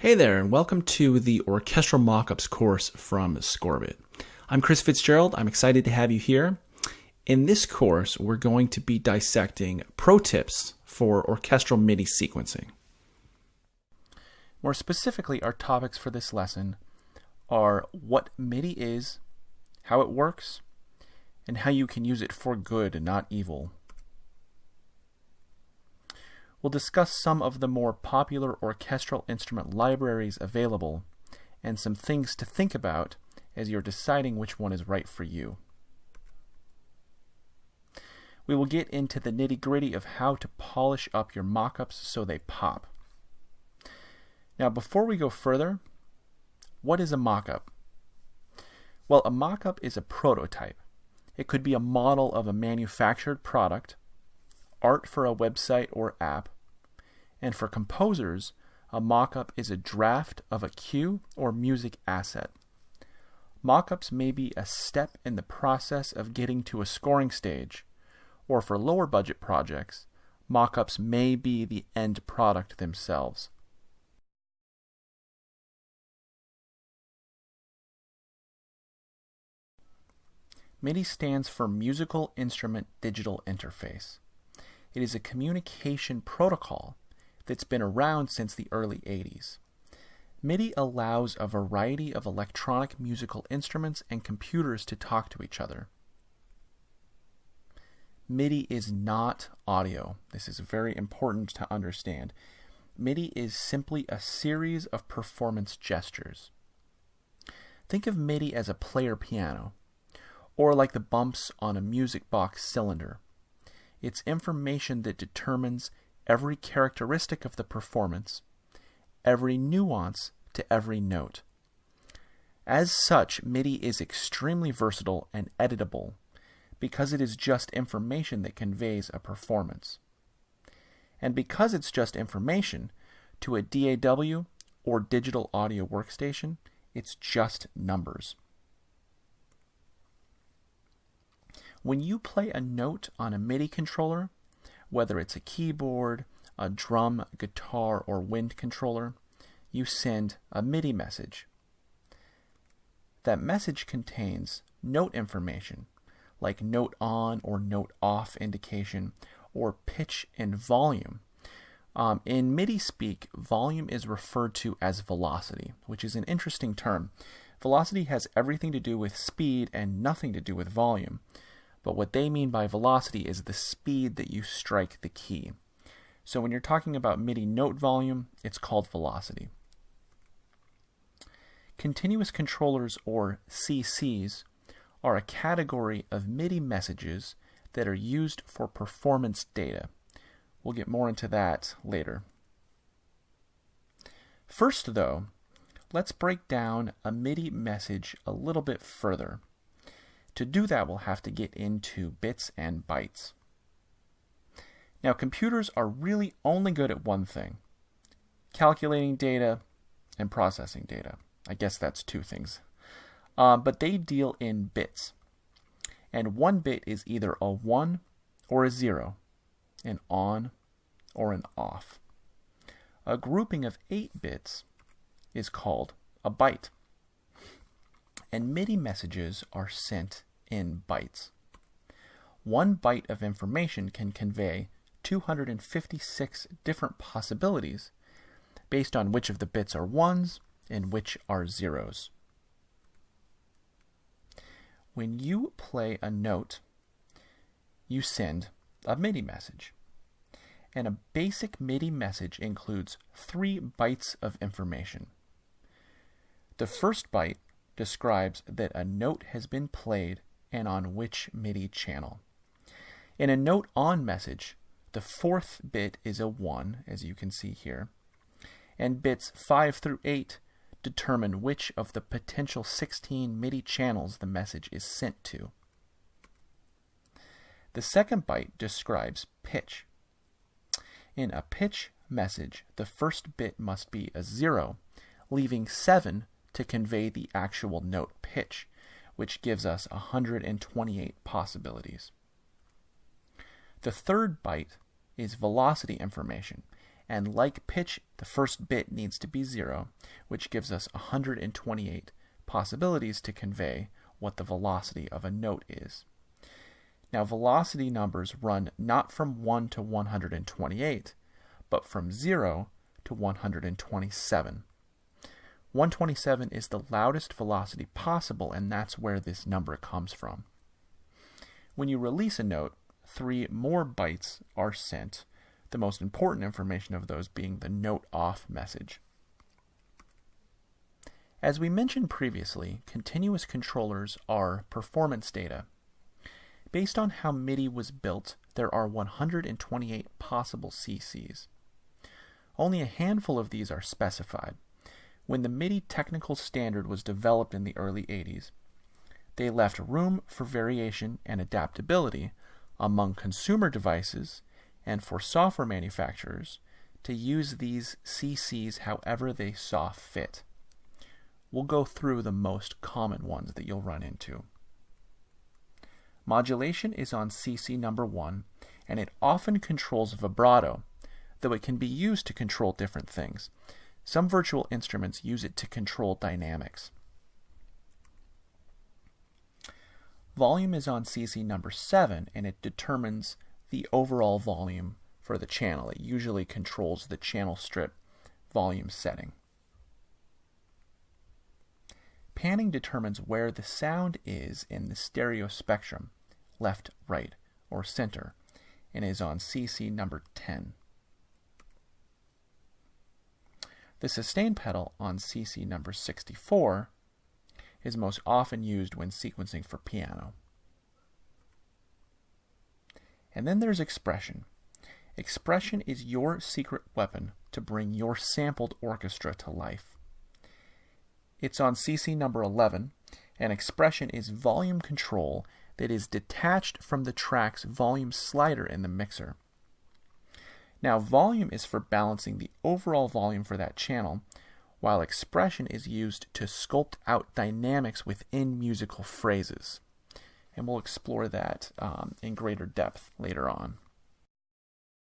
Hey there, and welcome to the Orchestral Mockups course from Scorbit. I'm Chris Fitzgerald. I'm excited to have you here. In this course, we're going to be dissecting pro tips for orchestral MIDI sequencing. More specifically, our topics for this lesson are what MIDI is, how it works, and how you can use it for good and not evil. We'll discuss some of the more popular orchestral instrument libraries available and some things to think about as you're deciding which one is right for you. We will get into the nitty-gritty of how to polish up your mockups so they pop. Now, before we go further, what is a mockup? Well, a mockup is a prototype. It could be a model of a manufactured product, art for a website or app, and for composers, a mockup is a draft of a cue or music asset. Mockups may be a step in the process of getting to a scoring stage, or for lower budget projects, mockups may be the end product themselves. MIDI stands for Musical Instrument Digital Interface. It is a communication protocol that's been around since the early 80s. MIDI allows a variety of electronic musical instruments and computers to talk to each other. MIDI is not audio. This is very important to understand. MIDI is simply a series of performance gestures. Think of MIDI as a player piano, or like the bumps on a music box cylinder. It's information that determines every characteristic of the performance, every nuance to every note. As such, MIDI is extremely versatile and editable because it is just information that conveys a performance. And because it's just information, to a DAW or digital audio workstation, it's just numbers. When you play a note on a MIDI controller, whether it's a keyboard, a drum, guitar, or wind controller, you send a MIDI message. That message contains note information, like note on or note off indication, or pitch and volume. In MIDI speak, volume is referred to as velocity, which is an interesting term. Velocity has everything to do with speed and nothing to do with volume. But what they mean by velocity is the speed that you strike the key. So when you're talking about MIDI note volume, it's called velocity. Continuous controllers, or CCs, are a category of MIDI messages that are used for performance data. We'll get more into that later. First, though, let's break down a MIDI message a little bit further. To do that, we'll have to get into bits and bytes. Now, computers are really only good at one thing: calculating data and processing data. I guess that's two things. But they deal in bits. And one bit is either a 1 or a 0, an on or an off. A grouping of 8 bits is called a byte. And MIDI messages are sent in bytes. 1 byte of information can convey 256 different possibilities based on which of the bits are 1s and which are 0s. When you play a note, you send a MIDI message. And a basic MIDI message includes 3 bytes of information. The first byte describes that a note has been played and on which MIDI channel. In a note on message, the 4th bit is a 1, as you can see here, and bits 5 through 8 determine which of the potential 16 MIDI channels the message is sent to. The second byte describes pitch. In a pitch message, the first bit must be a 0, leaving 7 to convey the actual note pitch, which gives us 128 possibilities. The third byte is velocity information, And like pitch, the first bit needs to be 0, which gives us 128 possibilities to convey what the velocity of a note is. Now, velocity numbers run not from 1 to 128, but from 0 to 127. 127 is the loudest velocity possible, and that's where this number comes from. When you release a note, 3 more bytes are sent, the most important information of those being the note off message. As we mentioned previously, continuous controllers are performance data. Based on how MIDI was built, there are 128 possible CCs. Only a handful of these are specified. When the MIDI technical standard was developed in the early 80s, they left room for variation and adaptability among consumer devices and for software manufacturers to use these CCs however they saw fit. We'll go through the most common ones that you'll run into. Modulation is on CC number 1, and it often controls vibrato, though it can be used to control different things. Some virtual instruments use it to control dynamics. Volume is on CC number 7, and it determines the overall volume for the channel. It usually controls the channel strip volume setting. Panning determines where the sound is in the stereo spectrum, left, right, or center, and is on CC number 10. The sustain pedal on CC number 64 is most often used when sequencing for piano. And then there's expression. Expression is your secret weapon to bring your sampled orchestra to life. It's on CC number 11, and expression is volume control that is detached from the track's volume slider in the mixer. Now, volume is for balancing the overall volume for that channel, while expression is used to sculpt out dynamics within musical phrases. And we'll explore that in greater depth later on.